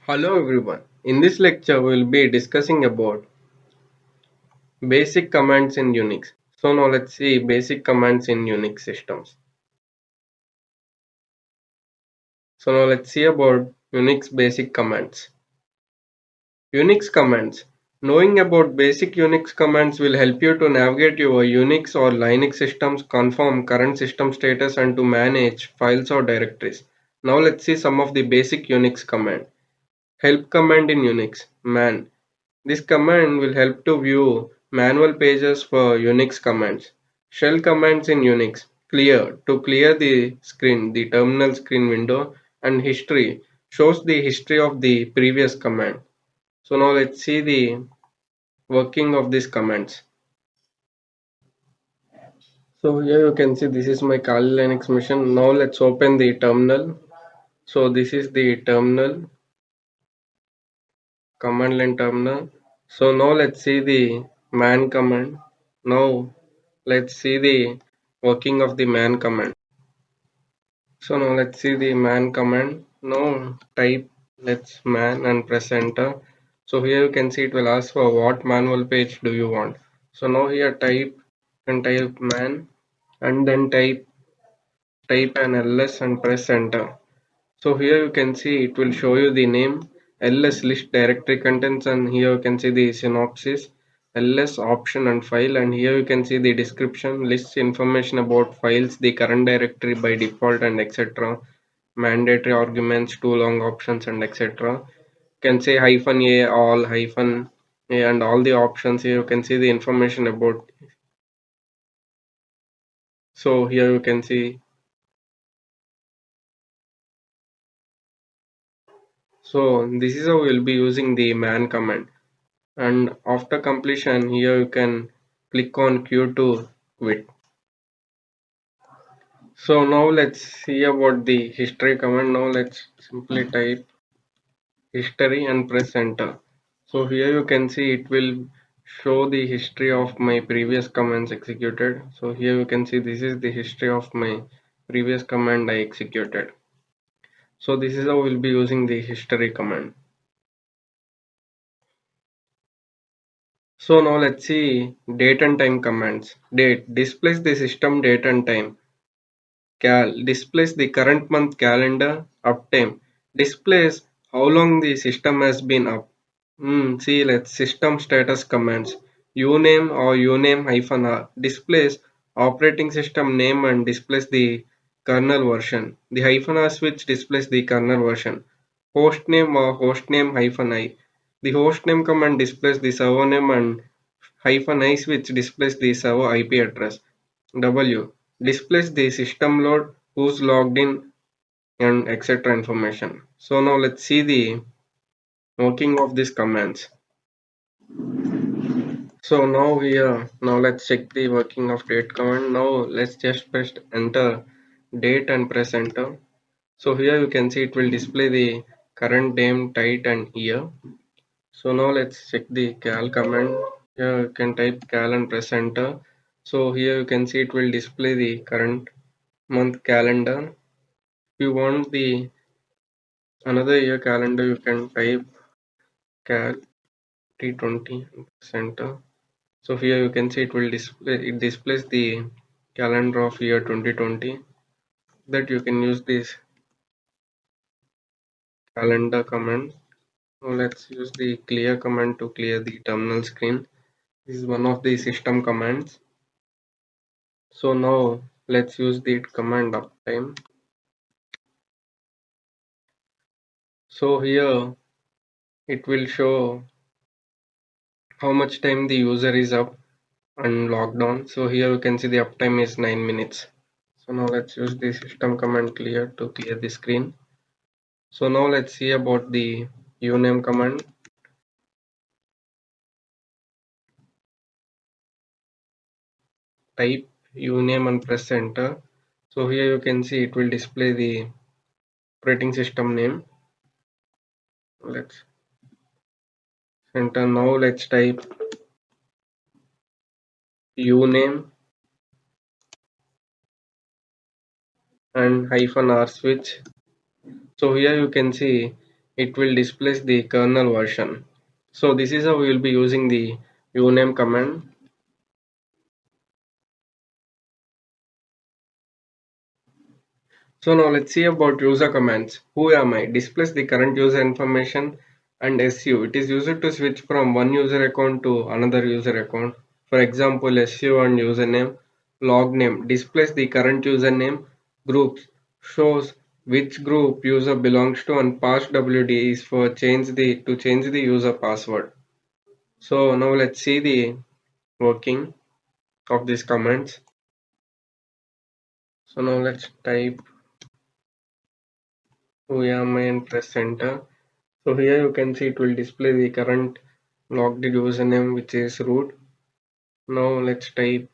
Hello everyone. In this lecture we will be discussing about basic commands in Unix. So now let's see basic commands in Unix systems. So now let's see about Unix basic commands. Unix commands. Knowing about basic Unix commands will help you to navigate your Unix or Linux systems, confirm current system status and to manage files or directories. Now let's see some of the basic Unix command. Help command in Unix. Man. This command will help to view manual pages for Unix commands. Shell commands in Unix. Clear. To clear the screen, the terminal screen window, and history shows the history of the previous command. So now let's see the working of these commands. So here you can see this is my Kali Linux machine. Now let's open the terminal. So this is the terminal, command line terminal. So now let's see the man command. Now let's see the working of the man command. So now let's see the man command. Now type let's man and press enter. So here you can see it will ask for what manual page do you want. So now here type man and then type an ls and press enter. So here you can see it will show you the name ls list directory contents, and here you can see the synopsis ls option and file, and here you can see the description lists information about files, the current directory by default, and etc. Mandatory arguments, too long options, and etc. Can say hyphen a all hyphen a and all the options. Here you can see the information about. So here you can see. So this is how we'll be using the man command. And after completion, here you can click on Q to quit. So now let's see about the history command. Now let's simply type history and press enter. So here you can see it will show the history of my previous commands executed. So here you can see this is the history of my previous command I executed. So this is how we'll be using the history command. So now let's see date and time commands. Date displays the system date and time. Cal displays the current month calendar. Uptime displays how long the system has been up. See, let's system status commands. Uname or uname hyphen r displays operating system name and displays the kernel version. The hyphen r switch displays the kernel version. Hostname or hostname hyphen I. The hostname command displays the server name, and hyphen I switch displays the server IP address. W displays the system load, who's logged in, and etc. information. So now let's see the working of these commands. So now let's check the working of date command. Now let's just press enter date and press enter. So here you can see it will display the current name, date and year. So now let's check the cal command. Here you can type cal and press enter. So here you can see it will display the current month calendar. If you want the another year calendar, you can type cal T20 center. So here you can see it displays the calendar of year 2020, that you can use this calendar command. Now let's use the clear command to clear the terminal screen. This is one of the system commands. So now let's use the command uptime. So here it will show how much time the user is up and logged on. So here you can see the uptime is 9 minutes. So now let's use the system command clear to clear the screen. So now let's see about the uname command. Type uname and press enter. So here you can see it will display the operating system name. Let's enter. Now let's type uname and hyphen r switch. So here you can see it will displace the kernel version. So this is how we will be using the uname command. So now let's see about user commands. Who am I? Displays the current user information, and SU. It is used to switch from one user account to another user account. For example, SU and username. Log name displays the current username. Groups shows which group user belongs to, and pass WD is for change the user password. So now let's see the working of these commands. So now let's type UMI and press enter. So here you can see it will display the current logged username, which is root. Now let's type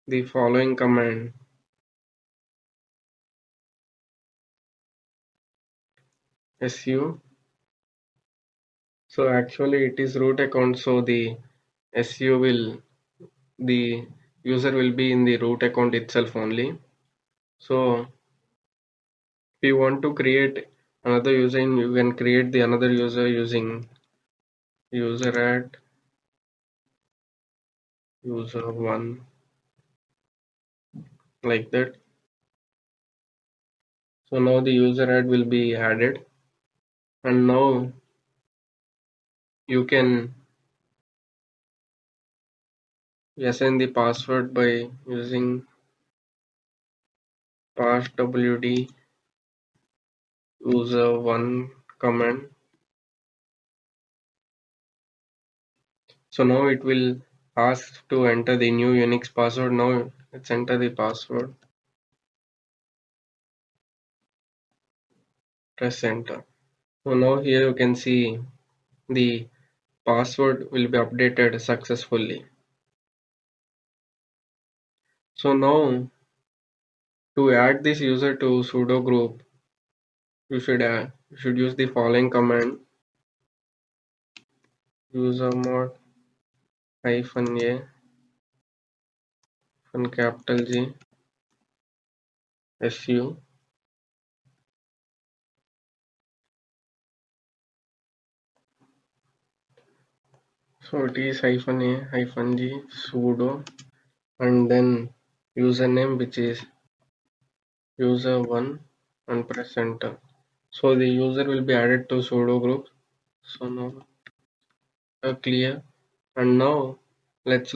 the following command: su. So actually it is root account, so the su will the user will be in the root account itself only. So if you want to create another user, you can create the another user using user add user one, like that. So now the user add will be added, and now you can assign the password by using passwd user one command. So now it will ask to enter the new Unix password. Now let's enter the password, press enter. So now here you can see the password will be updated successfully. So now to add this user to sudo group, you should use the following command: usermod -a capital G su. So it is -a -g sudo, and then username, which is user1, and press enter. So the user will be added to sudo group. So now clear, and now let's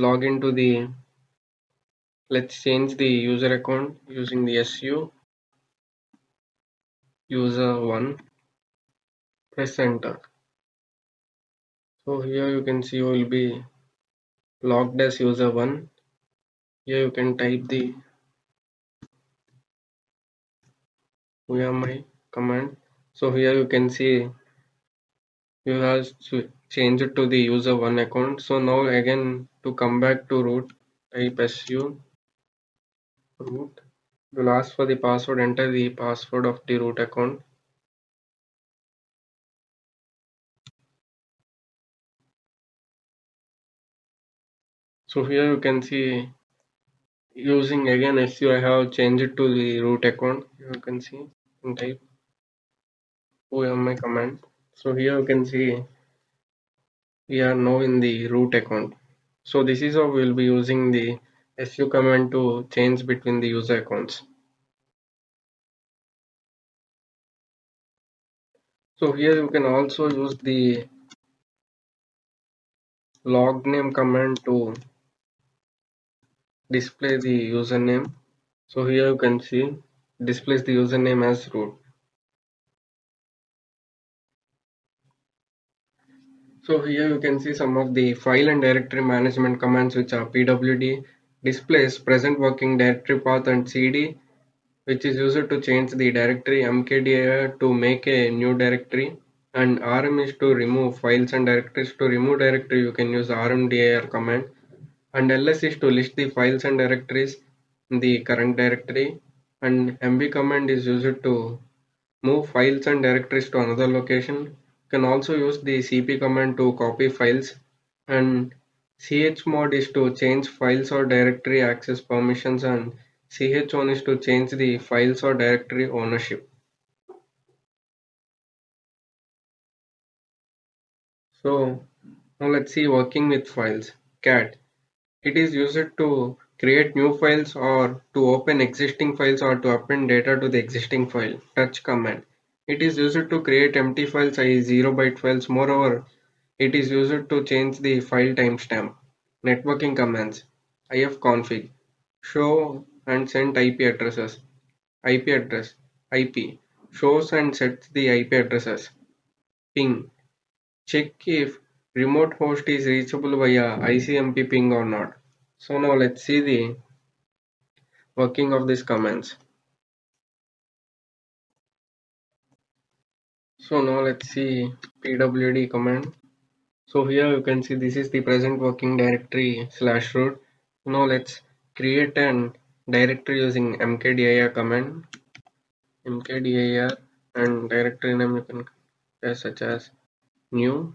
change the user account using the su user1, press enter. So here you can see you will be logged as user1. Here you can type the UMI command. So here you can see you have to change it to the user one account. So now again to come back to root, type su root. Will ask for the password, enter the password of the root account. So here you can see using again su, I have changed it to the root account. You can see and type UMI command. So here you can see we are now in the root account. So this is how we will be using the su command to change between the user accounts. So here you can also use the log name command to display the username. So here you can see displays the username as root. So here you can see some of the file and directory management commands, which are pwd displays present working directory path, and cd, which is used to change the directory, mkdir to make a new directory, and rm is to remove files and directories. To remove directory you can use rmdir command, and ls is to list the files and directories in the current directory, and mv command is used to move files and directories to another location. You can also use the cp command to copy files, and chmod is to change files or directory access permissions, and chon is to change the files or directory ownership. So now let's see working with files. Cat. It is used to create new files or to open existing files or to append data to the existing file. Touch command. It is used to create empty files, i.e. 0 byte files. Moreover, it is used to change the file timestamp. Networking commands. ifconfig. Show and send IP addresses. IP address. IP. Shows and sets the IP addresses. Ping. Check if remote host is reachable via ICMP ping or not. So now let's see the working of these commands. So now let's see pwd command. So here you can see this is the present working directory slash root. Now let's create an directory using mkdir command. Mkdir and directory name you can such as new.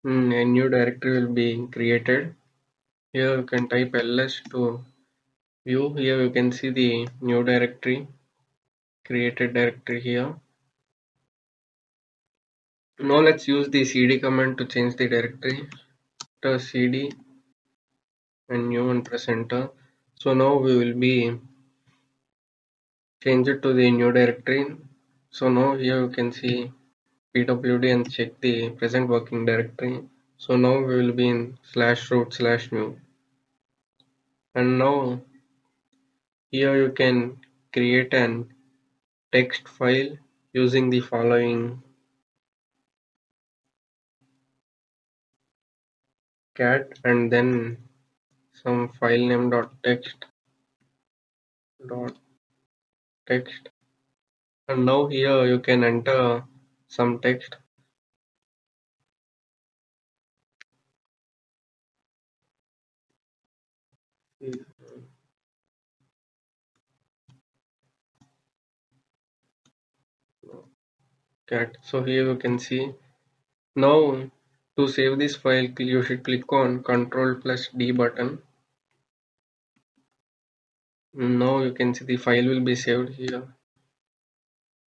A new directory will be created. Here you can type ls to view. Here you can see the new directory, created directory here. Now let's use the cd command to change the directory. Cd and new and press enter. So now we will be change it to the new directory. So now here you can see pwd and check the present working directory. So now we will be in slash root slash new. And now here you can create an text file using the following cat and then some file name dot text, and now here you can enter some text. Cat. So here you can see now to save this file you should click on Ctrl plus D button. Now you can see the file will be saved here.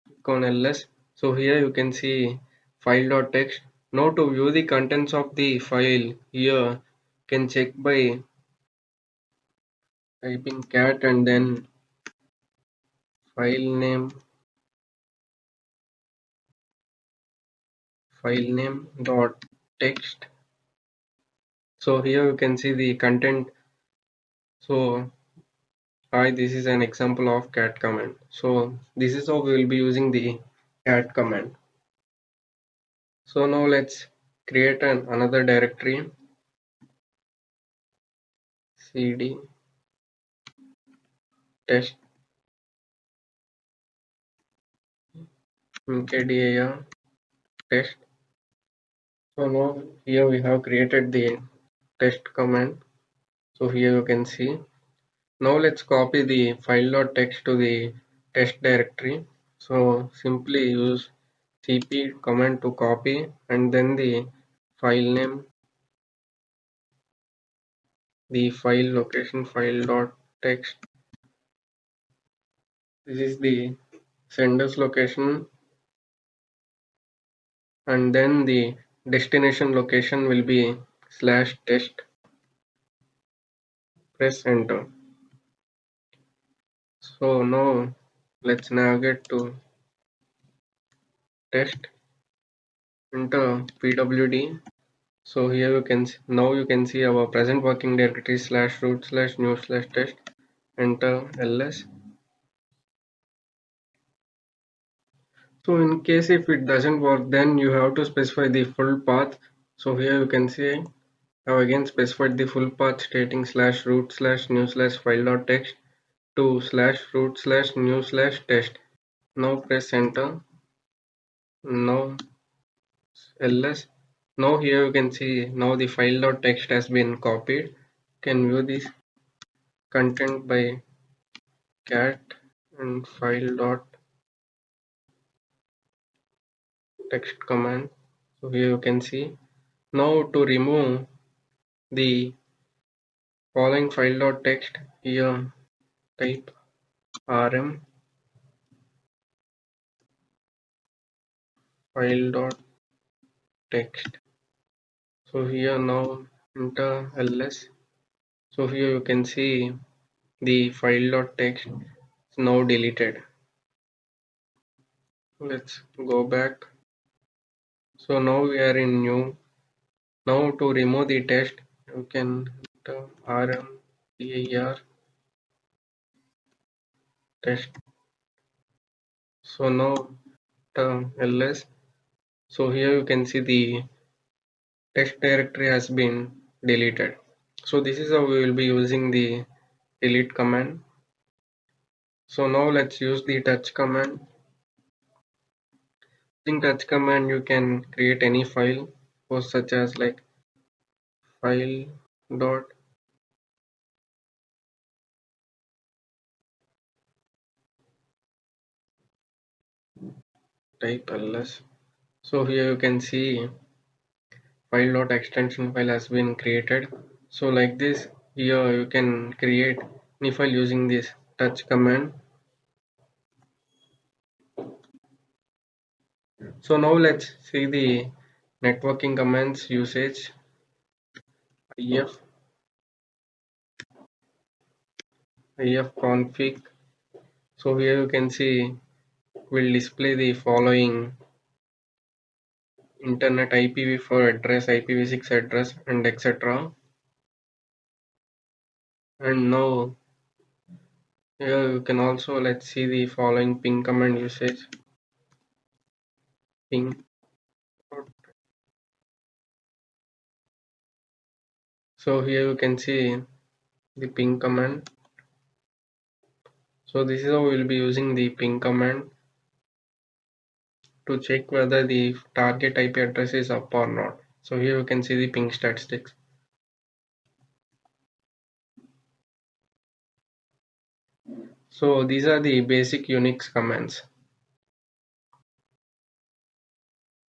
Click on ls. So here you can see file.txt. Now to view the contents of the file here can check by typing cat and then file name dot text. So here you can see the content. So hi, this is an example of cat command. So this is how we will be using the cat command. So now let's create another directory. Cd test mkdir test. So now here we have created the test command. So here you can see. Now let's copy the file.txt to the test directory. So simply use cp command to copy and then the file name, the file location file.txt. This is the sender's location and then the destination location will be slash test. Press enter. So now let's navigate to test, enter pwd. So here you can now you can see our present working directory slash root slash new slash test. Enter ls. So in case if it doesn't work, then you have to specify the full path. So here you can see I have again specified the full path stating slash root slash new slash file.txt to slash root slash new slash test. Now press enter. Now ls. Now here you can see now the file.txt has been copied. Can view this content by cat and file.txt command. So here you can see. Now to remove the following file.txt, here type rm file.txt text. So here now enter ls. So here you can see the file.txt is now deleted. Let's go back. So now we are in new. Now to remove the text, you can enter rmdir test. So now ls. So here you can see the text directory has been deleted. So this is how we will be using the delete command. So now let's use the touch command. In touch command you can create any file or such as like file dot type ls. So here you can see file dot extension file has been created. So like this here you can create any file using this touch command. So now let's see the networking commands usage. if config. So here you can see will display the following internet IPv4 address, IPv6 address and etc. And now here you can also let's see the following ping command usage. Ping. So here you can see the ping command. So this is how we will be using the ping command to check whether the target IP address is up or not. So here you can see the ping statistics. So these are the basic Unix commands.